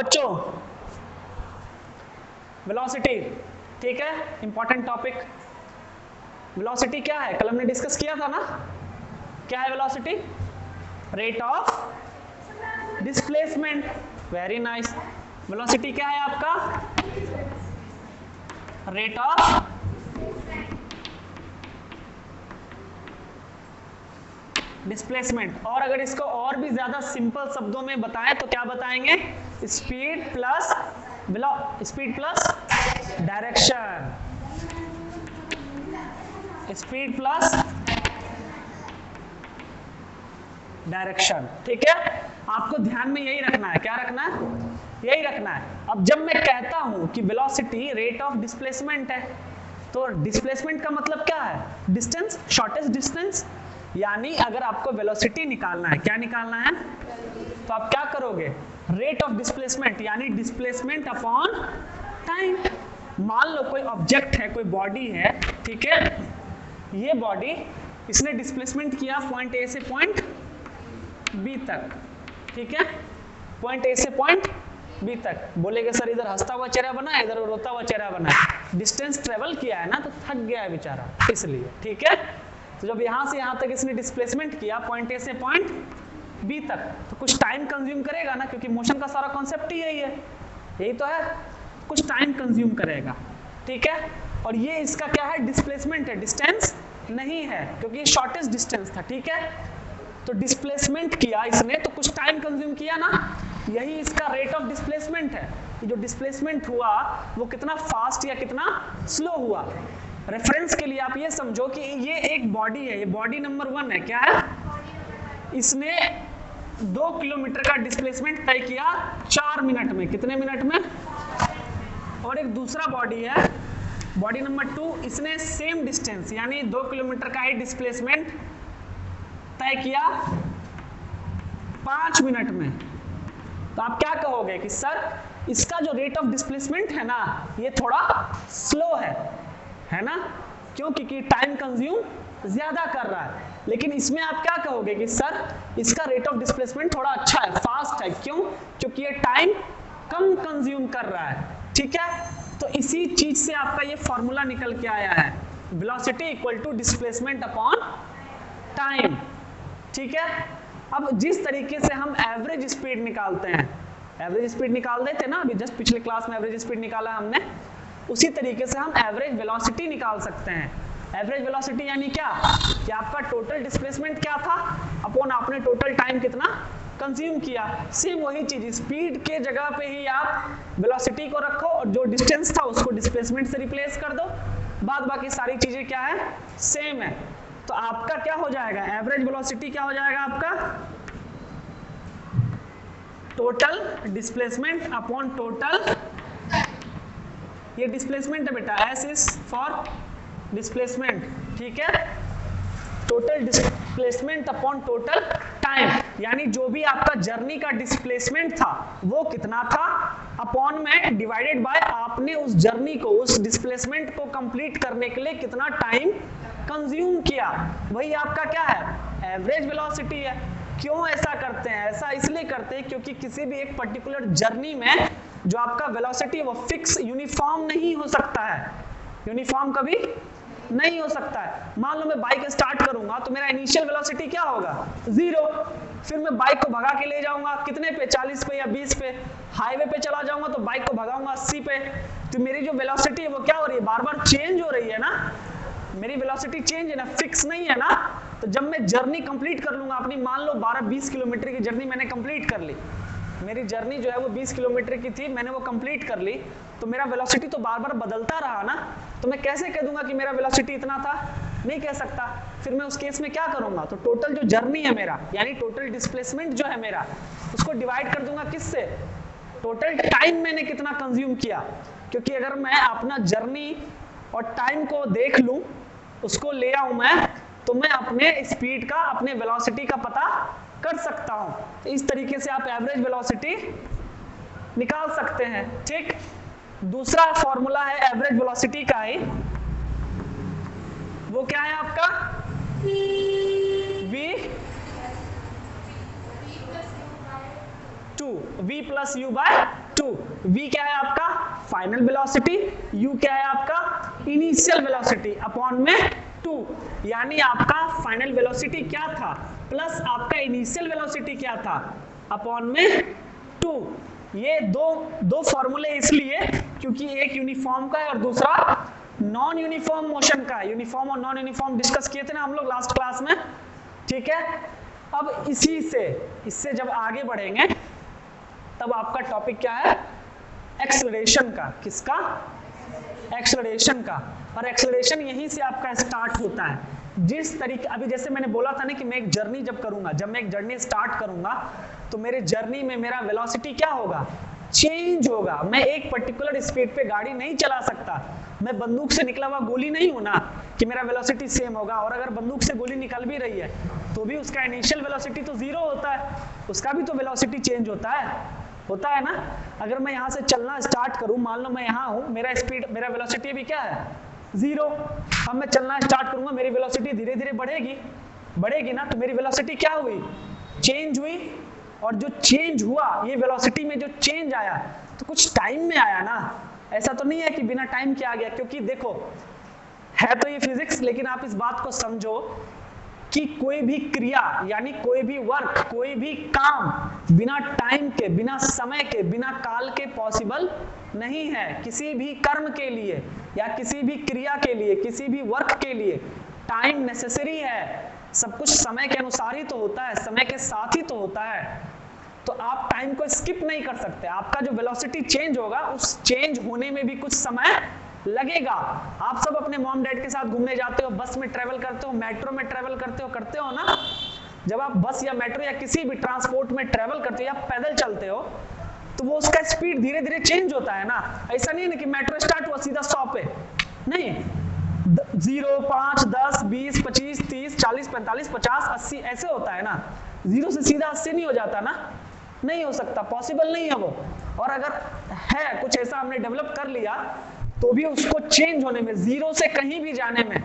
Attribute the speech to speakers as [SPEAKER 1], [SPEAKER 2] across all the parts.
[SPEAKER 1] बच्चों, वेलोसिटी, ठीक है, इंपॉर्टेंट टॉपिक। वेलोसिटी क्या है, कल हमने डिस्कस किया था ना, क्या है velocity? Rate of displacement. Very nice. Velocity क्या है आपका? Rate of displacement. और अगर इसको और भी ज्यादा सिंपल शब्दों में बताएं तो क्या बताएंगे? Speed plus direction. Speed plus direction, ठीक है। आपको ध्यान में यही रखना है, क्या रखना है? यही रखना है। अब जब मैं कहता हूं कि वेलोसिटी रेट ऑफ डिस्प्लेसमेंट है, तो डिस्प्लेसमेंट का मतलब क्या है? Distance, shortest distance. यानी अगर आपको वेलोसिटी निकालना है, क्या निकालना है, तो आप क्या करोगे? रेट ऑफ डिस्प्लेसमेंट यानी डिस्प्लेसमेंट अपॉन टाइम। मान लो कोई ऑब्जेक्ट है, कोई बॉडी है, ठीक है, ये बॉडी, इसने डिस्प्लेसमेंट किया पॉइंट ए से पॉइंट बी तक, ठीक है, पॉइंट ए से पॉइंट बी तक। बोलेगे सर इधर हंसता हुआ चेहरा बना है, इधर रोता हुआ चेहरा बना है। डिस्टेंस ट्रेवल किया है ना, तो थक गया है बेचारा, इसलिए, ठीक है। तो जब यहां से यहां तक इसने डिस्प्लेसमेंट किया पॉइंट ए से पॉइंट बी तक, तो कुछ टाइम कंज्यूम करेगा ना, क्योंकि मोशन का सारा कॉन्सेप्ट ही यही है, यही तो है, कुछ टाइम कंज्यूम करेगा, ठीक है। और ये इसका क्या है? डिस्प्लेसमेंट है, डिस्टेंस नहीं है, क्योंकि ये शॉर्टेस्ट डिस्टेंस था, ठीक है। तो डिस्प्लेसमेंट किया इसने, तो कुछ टाइम कंज्यूम किया ना, यही इसका रेट ऑफ डिस्प्लेसमेंट है। जो डिस्प्लेसमेंट हुआ वो कितना फास्ट या कितना स्लो हुआ। रेफरेंस के लिए आप ये समझो कि ये एक बॉडी है, ये बॉडी नंबर 1 है, क्या है? इसने 2 किलोमीटर का डिस्प्लेसमेंट तय किया 4 मिनट में। कितने मिनट में? और एक दूसरा बॉडी है, बॉडी नंबर 2, इसने सेम डिस्टेंस यानी 2 किलोमीटर का ही डिस्प्लेसमेंट तय किया 5 मिनट में। तो आप क्या कहोगे कि सर इसका जो रेट ऑफ डिस्प्लेसमेंट है ना, ये थोड़ा स्लो है ना, क्यों? क्योंकि टाइम कंज्यूम ज्यादा कर रहा है। लेकिन इसमें आप क्या कहोगे कि सर इसका रेट ऑफ डिस्प्लेसमेंट थोड़ा अच्छा है, फास्ट है, क्यों? क्योंकि ये टाइम कम कंज्यूम कर रहा है, ठीक है। तो इसी चीज से आपका ये फॉर्मूला निकल के आया है, velocity equal to displacement upon time, ठीक है। अब जिस तरीके से हम एवरेज स्पीड निकालते हैं, एवरेज स्पीड निकाल देते ना, अभी जस्ट पिछले क्लास में एवरेज स्पीड निकाला हमने, उसी तरीके से हम एवरेज वेलोसिटी निकाल सकते हैं। एवरेज वेलोसिटी यानी क्या? कि आपका टोटल डिस्प्लेसमेंट क्या था अपॉन आपने टोटल टाइम कितना कंज्यूम किया। सेम वही चीज, स्पीड के जगह पे ही आप वेलोसिटी को रखो और जो डिस्टेंस था उसको डिस्प्लेसमेंट से रिप्लेस कर दो, बाद बाकी सारी चीजें क्या है? सेम है। तो आपका क्या हो जाएगा? एवरेज वेलोसिटी क्या हो जाएगा आपका? टोटल डिस्प्लेसमेंट अपॉन टोटल, ये डिस्प्लेसमेंट है बेटा, एस इज फॉर डिस्प्लेसमेंट, ठीक है। Total displacement upon total time, यानी जो भी आपका जर्नी का डिस्प्लेसमेंट था वो कितना था, अपॉन में डिवाइडेड बाय आपने उस जर्नी को, उस डिस्प्लेसमेंट को कंप्लीट करने के लिए कितना टाइम कंज्यूम किया, वही आपका क्या है? एवरेज वेलोसिटी है। क्यों ऐसा करते हैं? ऐसा इसलिए करते हैं क्योंकि किसी भी एक पर्टिकुलर जर्नी में जो आपका वेलोसिटी वो फिक्स यूनिफॉर्म नहीं हो सकता है, यूनिफॉर्म कभी नहीं हो सकता है। मान लो मैं बाइक स्टार्ट करूंगा तो मेरा इनिशियल वेलोसिटी क्या होगा? 0। फिर मैं बाइक को भगा के ले जाऊंगा कितने पे? 40 पे या 20 पे। हाईवे पे चला जाऊंगा तो बाइक को भगाऊंगा 80 पे। तो मेरी जो वेलोसिटी है वो क्या हो रही है? बार बार चेंज हो रही है ना, मेरी वेलोसिटी चेंज है ना, फिक्स नहीं है ना। तो जब मैं जर्नी कंप्लीट कर लूंगा अपनी, मान लो 12-20 किलोमीटर की जर्नी मैंने कंप्लीट कर ली, मेरी जर्नी जो है वो 20 किलोमीटर की थी, मैंने वो कंप्लीट कर ली, तो मेरा वेलोसिटी तो बार बार बदलता रहा ना। तो मैं कैसे कह दूंगा कि मेरा वेलोसिटी इतना था? नहीं कह सकता। फिर मैं उस केस में क्या करूंगा? तो टोटल जो जर्नी है मेरा, यानी टोटल डिस्प्लेसमेंट जो है मेरा, उसको डिवाइड कर दूंगा किससे? टोटल टाइम मैंने कितना कंज्यूम किया। क्योंकि अगर मैं अपना जर्नी और टाइम को देख लूं, उसको ले आऊं मैं, तो मैं अपने स्पीड का, अपने वेलोसिटी का पता कर सकता हूं। तो इस तरीके से आप एवरेज वेलोसिटी निकाल सकते हैं, ठीक। दूसरा फॉर्मूला है एवरेज वेलोसिटी का ही, वो क्या है आपका? v+u/2, v+u/2, to. v क्या है आपका फाइनल वेलोसिटी, u क्या है आपका इनिशियल वेलोसिटी अपॉन में 2, यानी आपका फाइनल वेलोसिटी क्या था प्लस आपका इनिशियल वेलोसिटी क्या था अपॉन में 2। ये दो फॉर्मूले इसलिए क्योंकि एक यूनिफॉर्म का है और दूसरा नॉन यूनिफॉर्म मोशन का। यूनिफॉर्म और नॉन यूनिफॉर्म डिस्कस किए थे ना हम लोग लास्ट क्लास में, ठीक है। अब इससे जब आगे बढ़ेंगे तब आपका टॉपिक क्या है एक्सेलरेशन का। किसका? एक्सेलरेशन का। और एक्सेलरेशन यहीं से आपका स्टार्ट होता है। जिस तरीके अभी जैसे मैंने बोला था ना कि मैं एक जर्नी जब मैं एक जर्नी स्टार्ट करूंगा तो मेरे जर्नी में मेरा वेलोसिटी क्या होगा चेंज होगा। मैं एक पर्टिकुलर स्पीड पे गाड़ी नहीं चला सकता। मैं बंदूक से निकला हुआ गोली नहीं हूं ना कि मेरा वेलोसिटी सेम होगा। और अगर बंदूक से गोली निकल भी रही है तो भी उसका इनिशियल वेलोसिटी तो 0 होता है, उसका भी तो वेलोसिटी चेंज होता है ना। अगर मैं यहाँ से चलना स्टार्ट करूं, मान लो मैं यहाँ हूं, मेरा वेलोसिटी भी क्या है 0। अब मैं चलना स्टार्ट करूंगा, मेरी वेलोसिटी धीरे धीरे बढ़ेगी ना। तो मेरी वेलोसिटी क्या हुई चेंज हुई। और जो चेंज हुआ ये वेलोसिटी में जो चेंज आया तो कुछ टाइम में आया ना, ऐसा तो नहीं है कि बिना टाइम के आ गया। क्योंकि देखो है तो ये फिजिक्स, लेकिन आप इस बात को समझो कि कोई भी क्रिया यानी कोई भी वर्क, कोई भी काम बिना टाइम के, बिना समय के, बिना काल के पॉसिबल नहीं है। किसी भी कर्म के लिए या किसी भी क्रिया के लिए, किसी भी वर्क के लिए टाइम नेसेसरी है। सब कुछ समय के अनुसार ही तो होता है, समय के साथ ही तो होता है। तो आप टाइम को स्किप नहीं कर सकते। आपका जो वेलोसिटी चेंज होगा उस चेंज होने में भी कुछ समय लगेगा। आप सब अपने मॉम डैड के साथ घूमने जाते हो, बस में ट्रेवल करते हो, मेट्रो में ट्रेवल करते हो ना। जब आप बस या मेट्रो या किसी भी ट्रांसपोर्ट में ट्रेवल करते हो या पैदल चलते हो तो वो उसका स्पीड धीरे धीरे चेंज होता है ना। ऐसा नहीं है ना कि मेट्रो स्टार्ट हुआ सीधा स्टॉप पे, नहीं। 0, 5, 10, 20, 25, 30, 40, 45, 50, 80 ऐसे होता है ना। 0 से सीधा 80 नहीं हो जाता ना, नहीं हो सकता, पॉसिबल नहीं है वो। और अगर है कुछ ऐसा हमने डेवलप कर लिया तो भी उसको चेंज होने में, 0 से कहीं भी जाने में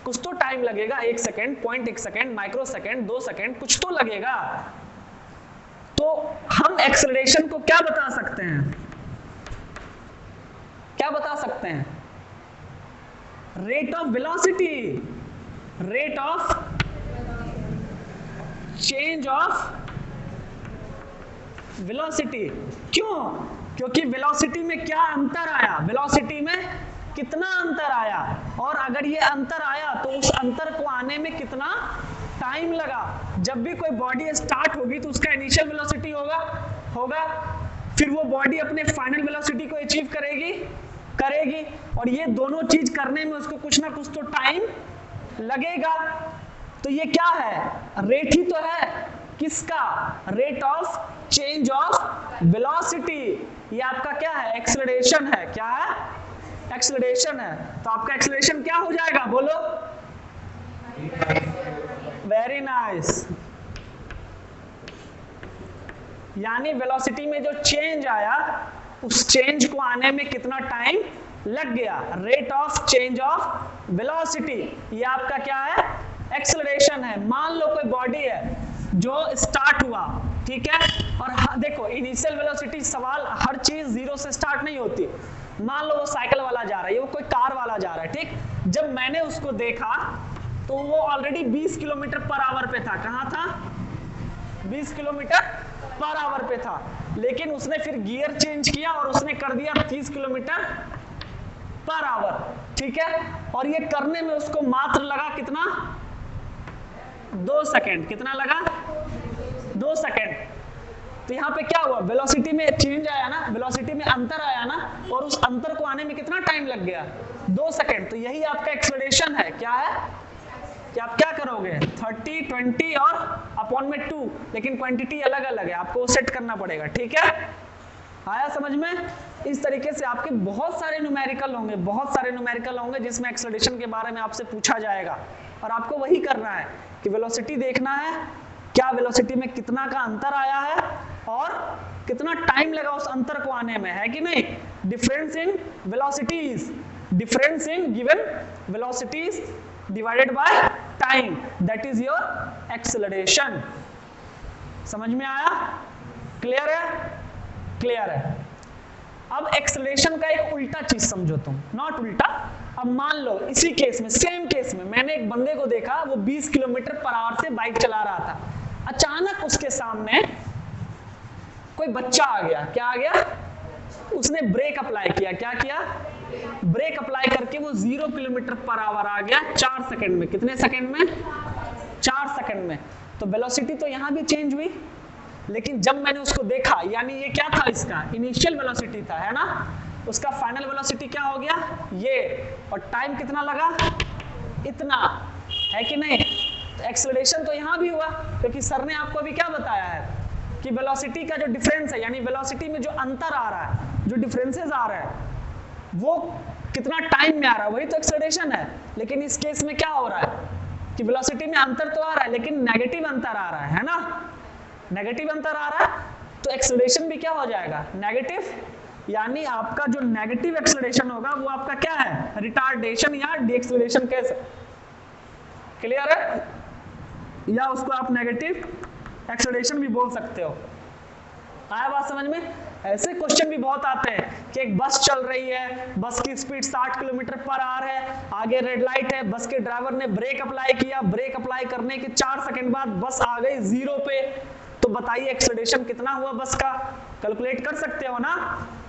[SPEAKER 1] कुछ तो टाइम लगेगा। 1 second, 0.1 second, micro second, 2 second, कुछ तो लगेगा। तो हम एक्सेलरेशन को क्या बता सकते हैं? Rate of velocity, rate of change of velocity. क्यों? क्योंकि वेलोसिटी में क्या अंतर आया, वेलोसिटी में कितना अंतर आया, और अगर ये अंतर आया तो उस अंतर को आने में कितना टाइम लगा। जब भी कोई बॉडी स्टार्ट होगी तो उसका इनिशियल वेलोसिटी होगा, फिर वो बॉडी अपने फाइनल वेलोसिटी को अचीव करेगी, और ये दोनों चीज करने में उसको कुछ ना कुछ तो टाइम लगेगा। तो ये क्या है? रेट ही तो है। किसका? Rate of change of velocity. ये आपका क्या है? एक्सेलरेशन है। क्या है? एक्सेलरेशन है। तो आपका एक्सेलरेशन क्या हो जाएगा, बोलो? Very nice. यानी वेलोसिटी में जो चेंज आया उस चेंज को आने में कितना टाइम लग गया। Rate of change of velocity, ये आपका क्या है? एक्सेलरेशन है। मान लो कोई बॉडी है जो स्टार्ट हुआ, ठीक है, और देखो इनिशियल वेलोसिटी, सवाल हर चीज 0 से स्टार्ट नहीं होती। मान लो वो साइकिल वाला जा रहा है, वो कोई कार वाला जा रहा है, ठीक। जब मैंने उसको देखा तो वो ऑलरेडी 20 किलोमीटर पर आवर पे था। कहाँ था? 20 किलोमीटर पर आवर पे था। लेकिन उसने फिर गियर चेंज किया और उसने कर दिया 30 किलोमीटर पर आवर, ठीक है। और ये करने में उसको मात्र लगा कितना? 2 सेकेंड। कितना लगा? 2 सेकेंड। तो यहाँ पे क्या हुआ? वेलोसिटी में चेंज आया ना, वेलोसिटी में अंतर आया ना, और उस अंतर को आने में कितना टाइम लग गया? 2 सेकेंड। तो यही आपका एक्सेलरेशन है। क्या है कि आप क्या करोगे? 30, 20 और अपॉन में 2, लेकिन क्वांटिटी अलग अलग है, आपको सेट करना पड़ेगा, ठीक है। आया समझ में? इस तरीके से आपके बहुत सारे न्यूमेरिकल होंगे जिसमें एक्सेलरेशन के बारे में आपसे पूछा जाएगा, और आपको वही करना है कि वेलोसिटी देखना है, क्या वेलोसिटी में कितना का अंतर आया है और कितना टाइम लगा उस अंतर को आने में, है कि नहीं। Difference in velocities, difference in given velocities divided by time, that is your acceleration. समझ में आया? क्लियर है? क्लियर है। अब एक्सेलरेशन का एक उल्टा चीज समझो तुम, नॉट उल्टा। अब मान लो इसी केस में, सेम केस में, मैंने एक बंदे को देखा, वो 20 किलोमीटर पर आवर से बाइक चला रहा था। अचानक उसके सामने कोई बच्चा आ गया। क्या आ गया? उसने ब्रेक अप्लाई किया। क्या किया? ब्रेक अप्लाई करके वो 0 किलोमीटर पर आवर आ गया 4 सेकंड में। कितने सेकंड में? 4 सेकंड में। तो वेलोसिटी तो यहां भी चेंज हुई, लेकिन जब मैंने उसको देखा, यानी ये क्या था, इसका इनिशियल वेलोसिटी था, है ना, उसका फाइनल वेलोसिटी क्या हो गया? ये। और टाइम कितना लगा? इतना, है कि नहीं? तो एक्सेलरेशन तो यहां भी हुआ, क्योंकि सर ने आपको अभी क्या बताया है कि वेलोसिटी का जो डिफरेंस है, यानी वेलोसिटी में जो अंतर आ रहा है, जो डिफरेंसेस आ रहा है, वो कितना टाइम में आ रहा है, वही तो एक्सेलरेशन है। लेकिन इस केस में क्या हो रहा है कि वेलोसिटी में अंतर तो आ रहा है, लेकिन नेगेटिव अंतर आ रहा है ना, नेगेटिव अंतर आ रहा है। तो एक्सेलरेशन भी क्या हो जाएगा? नेगेटिव। यानी आपका जो नेगेटिव एक्सेलरेशन होगा वो आपका क्या है? रिटार्डेशन या डीएक्सेलरेशन कह सकते। क्लियर है? या उसको आप नेगेटिव एक्सेलरेशन भी बोल सकते हो। आया बात समझ में? ऐसे क्वेश्चन भी बहुत आते हैं कि एक बस चल रही है, बस की स्पीड 60 किलोमीटर पर आवर है, आगे रेड लाइट है, बस के ड्राइवर ने ब्रेक अप्लाई किया, ब्रेक अप्लाई करने के 4 सेकंड बाद बस आ गई 0 पे। तो बताइए एक्सेलरेशन कितना हुआ बस का? कैलकुलेट कर सकते हो ना।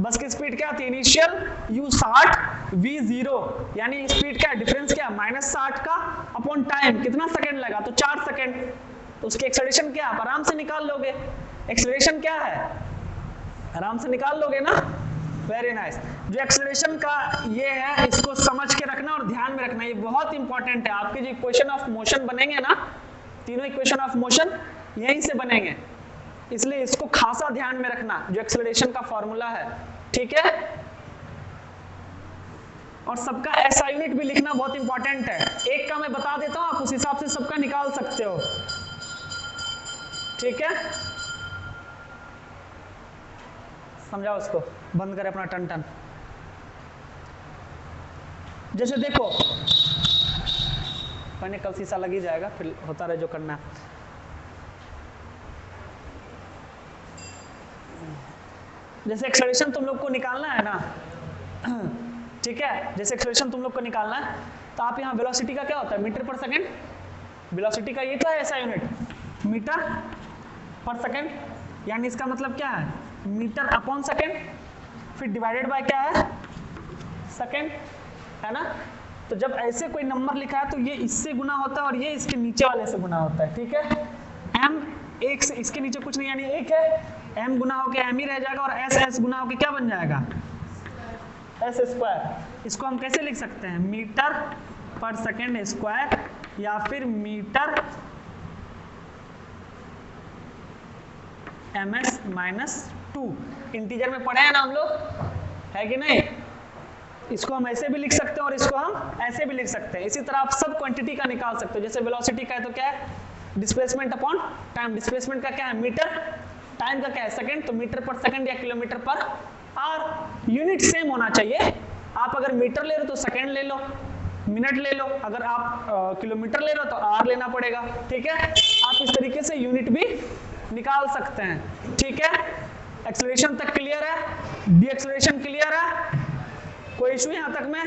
[SPEAKER 1] बस की स्पीड क्या थी? इनिशियल u 60 v 0, यानी स्पीड क्या, डिफरेंस क्या, -60 का अपॉन टाइम, कितना सेकंड लगा? तो 4 सेकंड। तो उसकी एक्सेलरेशन क्या आप आराम से निकाल लोगे। एक्सेलरेशन क्या है? आराम से निकाल लोगे ना। Very nice. जो एक्सेलरेशन का ये है, इसको समझ के रखना और ध्यान में रखना, ये बहुत इंपॉर्टेंट है। आपके जो इक्वेशन ऑफ मोशन बनेंगे ना, तीनों इक्वेशन ऑफ मोशन यहीं से बनेंगे, इसलिए इसको खासा ध्यान में रखना, जो एक्सेलरेशन का फॉर्मूला है। ठीक है? और सबका ऐसा यूनिट भी लिखना बहुत इंपॉर्टेंट है। एक का मैं बता देता हूं, आप उस हिसाब से सबका निकाल सकते हो। ठीक है? समझाओ उसको, बंद करें अपना टन टन। जैसे देखो, मैंने कल शीशा लग ही जाएगा, फिर होता रहे जो करना। जैसे एक्सेलरेशन तुम लोग को निकालना है ना, ठीक है, जैसे एक्सेलरेशन तुम लोग को निकालना है, तो आप यहाँ वेलोसिटी का क्या होता है? मीटर पर सेकंड। वेलोसिटी का ये क्या है? ऐसा यूनिट, मीटर पर सेकंड। यानी इसका मतलब क्या है? मीटर अपॉन सेकंड, फिर डिवाइडेड बाय क्या है? सेकंड, है ना। तो जब ऐसे कोई नंबर लिखा है तो ये इससे गुना होता है और ये इसके नीचे वाले से गुना होता है। ठीक है? m एक से, इसके नीचे कुछ नहीं, यानी एक है, m गुना होके m ही रह जाएगा, और s गुना होके क्या बन जाएगा? s square. इसको हम कैसे लिख सकते हैं? मीटर पर सेकंड स्क्वायर, या फिर मीटर ms -2। इंटीजर में पढ़े हैं ना हम लोग, है कि नहीं? इसको हम ऐसे भी लिख सकते हैं और इसको हम ऐसे भी लिख सकते हैं। इसी तरह आप सब क्वांटिटी का निकाल सकते हो। जैसे वेलोसिटी का है तो क्या है? Displacement upon time. डिस्प्लेसमेंट का क्या है? मीटर। टाइम का क्या है? सेकंड। तो मीटर पर सेकंड या kilometre per hour. Unit same होना चाहिए। आप अगर मीटर ले रहे हो तो सेकंड ले लो, मिनट ले लो, अगर आप किलोमीटर ले रहे हो तो आवर लेना पड़ेगा। ठीक है? आप इस तरीके से यूनिट भी निकाल सकते हैं। ठीक है? एक्सेलरेशन तक क्लियर है? डी एक्सेलरेशन क्लियर है? कोई इशू यहां तक में?